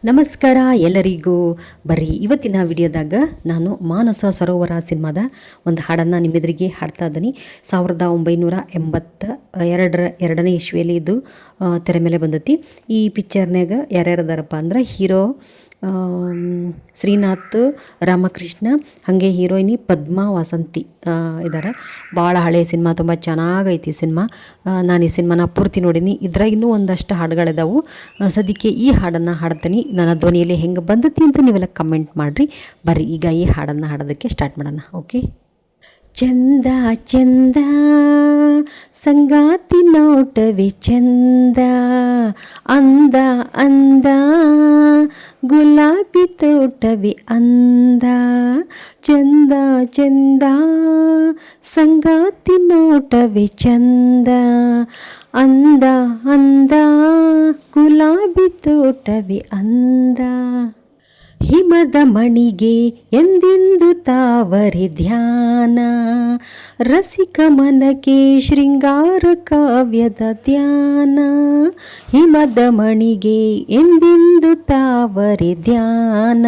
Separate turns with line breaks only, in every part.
ನಮಸ್ಕಾರ ಎಲ್ಲರಿಗೂ. ಬರ್ರಿ ಇವತ್ತಿನ ವಿಡಿಯೋದಾಗ ನಾನು ಮಾನಸ ಸರೋವರ ಸಿನಿಮಾದ ಒಂದು ಹಾಡನ್ನು ನಿಮ್ಮೆದುರಿಗೆ ಹಾಡ್ತಾ ಇದ್ದೀನಿ. 1982 ಎರಡನೇ ಇಸ್ವಿಯಲ್ಲಿ ಇದು ತೆರೆ ಮೇಲೆ ಬಂದೈತಿ. ಈ ಪಿಕ್ಚರ್ನಾಗ ಯಾರ್ಯಾರದಾರಪ್ಪ ಅಂದ್ರೆ ಹೀರೋ ಶ್ರೀನಾಥ್ ರಾಮಕೃಷ್ಣ, ಹಾಗೆ ಹೀರೋಯಿನಿ ಪದ್ಮಾ ವಾಸಂತಿ ಇದ್ದಾರೆ. ಭಾಳ ಹಳೆಯ ಸಿನಿಮಾ, ತುಂಬ ಚೆನ್ನಾಗೈತಿ ಸಿನಿಮಾ. ನಾನು ಈ ಸಿನಿಮಾನ ಪೂರ್ತಿ ನೋಡೀನಿ. ಇದ್ರಾಗ ಇನ್ನೂ ಒಂದಷ್ಟು ಹಾಡುಗಳಿದಾವೆ. ಸದ್ಯಕ್ಕೆ ಈ ಹಾಡನ್ನು ಹಾಡ್ತೀನಿ. ನನ್ನ ಧ್ವನಿಯಲ್ಲಿ ಹೆಂಗೆ ಬಂದತಿ ಅಂತ ನೀವೆಲ್ಲ ಕಮೆಂಟ್ ಮಾಡಿರಿ. ಬರ್ರಿ ಈಗ ಈ ಹಾಡನ್ನು ಹಾಡೋದಕ್ಕೆ ಸ್ಟಾರ್ಟ್ ಮಾಡೋಣ. ಓಕೆ. ಚಂದ ಚಂದ ಸಂಗಾತಿ ನೋಟವೇ ಚಂದ, ಅಂದ ಅಂದ ಗುಲಾಬಿ ತೋಟವೇ ಅಂದ. ಚಂದ ಚಂದ ಸಂಗಾತಿ ನೋಟವೇ ಚಂದ, ಅಂದ ಅಂದ ಗುಲಾಬಿ ತೋಟವೇ ಅಂದ. ಹಿಮದ ಮಣಿಗೆ ಎಂದೆಂದು ತಾವರೆ ಧ್ಯಾನ, ರಸಿಕ ಮನಕ್ಕೆ ಶೃಂಗಾರ ಕಾವ್ಯದ ಧ್ಯಾನ. ಹಿಮದ ಮಣಿಗೆ ಎಂದೆಂದು ತಾವರೆ ಧ್ಯಾನ,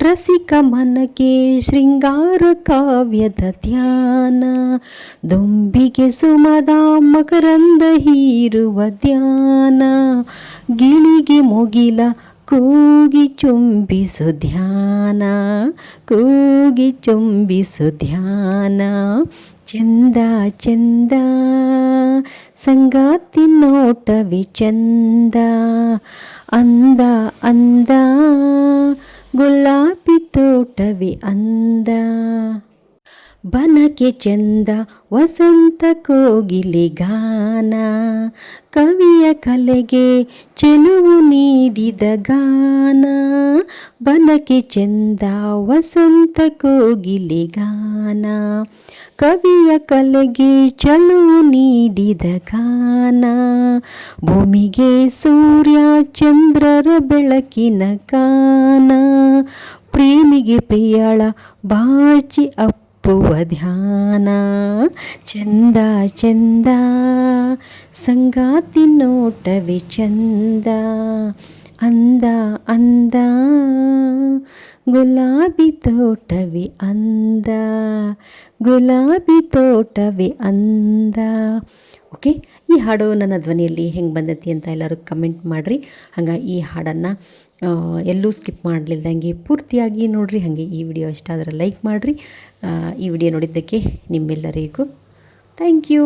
ರಸಿಕ ಮನಕ್ಕೆ ಶೃಂಗಾರ ಕಾವ್ಯದ ಧ್ಯಾನ. ದುಂಬಿಗೆ ಸುಮದ ಮಕರಂದ ಹೀರುವ ಧ್ಯಾನ, ಗಿಳಿಗೆ ಮುಗಿಲ ಕೂಗಿ ಚುಂಬಿಸು ಧ್ಯಾನ, ಕೂಗಿ ಚುಂಬಿಸು ಧ್ಯಾನ. ಚಂದ ಚಂದ ಸಂಗಾತಿ ನೋಟವೇ ಚಂದ, ಅಂದ ಅಂದ ಗುಲಾಬಿ ತೋಟವೇ ಅಂದ. ಬನಕೆ ಚಂದ ವಸಂತ ಕೋಗಿಲೆ ಗಾನ, ಕವಿಯ ಕಲೆಗೆ ಚೆಲುವು ನೀಡಿದ ಗಾನ. ಬನಕೆ ಚಂದ ವಸಂತ ಕೋಗಿಲೆ ಗಾನ, ಕವಿಯ ಕಲೆಗೆ ಚೆಲುವು ನೀಡಿದ ಗಾನ. ಭೂಮಿಗೆ ಸೂರ್ಯ ಚಂದ್ರರ ಬೆಳಕಿನ ಕಾನ, ಪ್ರೇಮಿಗೆ ಪ್ರಿಯಳ ಬಾಚಿ ಅಪ್ಪುವ ಧ್ಯಾನ. ಚಂದ ಚಂದ ಸಂಗಾತಿ ನೋಟವೇ ಚಂದ, ಅಂದ ಅಂದ ಗುಲಾಬಿ ತೋಟವೇ ಅಂದ, ಗುಲಾಬಿ ತೋಟವೇ ಅಂದ. ಓಕೆ. ಈ ಹಾಡು ನನ್ನ ಧ್ವನಿಯಲ್ಲಿ ಹೆಂಗೆ ಬಂದೈತಿ ಅಂತ ಎಲ್ಲರೂ ಕಮೆಂಟ್ ಮಾಡಿರಿ. ಹಂಗೆ ಈ ಹಾಡನ್ನು ಎಲ್ಲೂ ಸ್ಕಿಪ್ ಮಾಡಲಿಲ್ದಂಗೆ ಪೂರ್ತಿಯಾಗಿ ನೋಡಿರಿ. ಹಾಗೆ ಈ ವಿಡಿಯೋ ಇಷ್ಟ ಆದರೆ ಲೈಕ್ ಮಾಡಿರಿ. ಈ ವಿಡಿಯೋ ನೋಡಿದ್ದಕ್ಕೆ ನಿಮ್ಮೆಲ್ಲರಿಗೂ ಥ್ಯಾಂಕ್ ಯು.